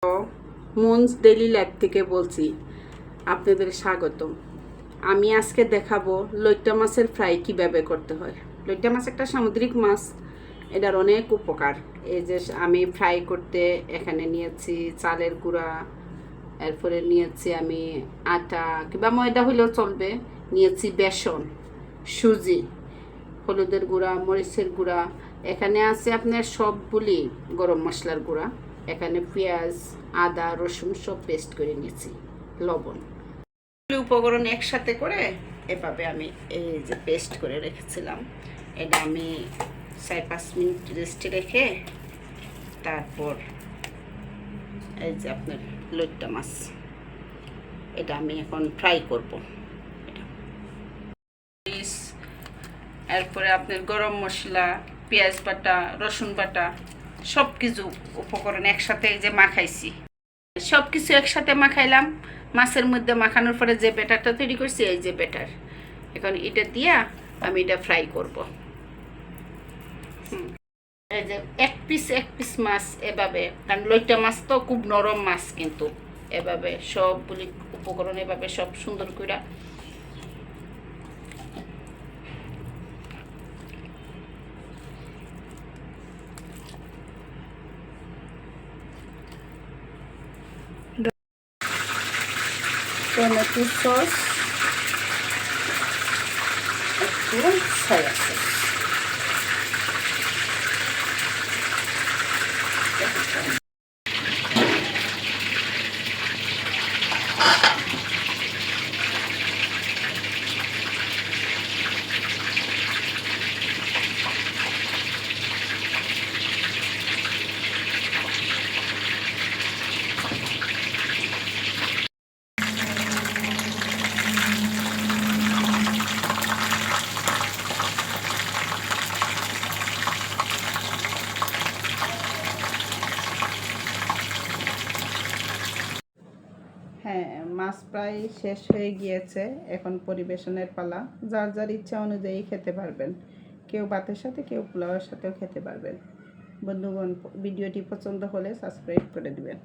Moons daily life থেকে বলছি, আপনাদের স্বাগতম। আমি আজকে দেখাবো লইট্টা মাছের ফ্রাই কিভাবে করতে হয়। লইট্টা মাছ একটা সামুদ্রিক মাছ, এটার অনেক উপকার। এই যে আমি ফ্রাই করতে এখানে নিয়েছি চালের গুঁড়া, এরপরে নিয়েছি আমি আটা কিংবা ময়দা হইলেও চলবে, নিয়েছি বেসন, সুজি, হলুদের গুঁড়া, মরিচের গুঁড়া, এখানে আছে আপনার সবগুলি গরম মশলার গুঁড়া, এখানে পেঁয়াজ, আদা, রসুন সব পেস্ট করে নিয়েছি, লবণ, উপকরণ একসাথে করে এভাবে আমি এই যে পেস্ট করে রেখেছিলাম। এটা আমি 4-5 মিনিট রেস্টে রেখে তারপর এই যে আপনার লইট্টা মাছ, এটা আমি এখন ফ্রাই করব। এরপরে আপনার গরম মশলা, পেঁয়াজ বাটা, রসুন বাটা, সব কিছু উপকরণ একসাথে এই যে মাখাইছি, সব কিছু একসাথে মাখাইলাম। মাছের মধ্যে মাখানোর পরে যে ব্যাটারটা তৈরি করছি, এই যে ব্যাটার, এখন এটা দিয়া আমি এটা ফ্রাই করব। এই যে এক পিস মাছ এভাবে, কারণ লইট্টা মাছ তো খুব নরম মাছ, কিন্তু এভাবে সবগুলি উপকরণ এভাবে সব সুন্দর করে টমেটো সস, একটু সয়া সস, হ্যাঁ, মাছ প্রায় শেষ হয়ে গিয়েছে, এখন পরিবেশনের পালা। যার যার ইচ্ছা অনুযায়ী খেতে পারবেন, কেউ ভাতের সাথে, কেউ পোলাওয়ের সাথেও খেতে পারবেন। বন্ধুগণ, ভিডিওটি পছন্দ হলে সাবস্ক্রাইব করে দিবেন।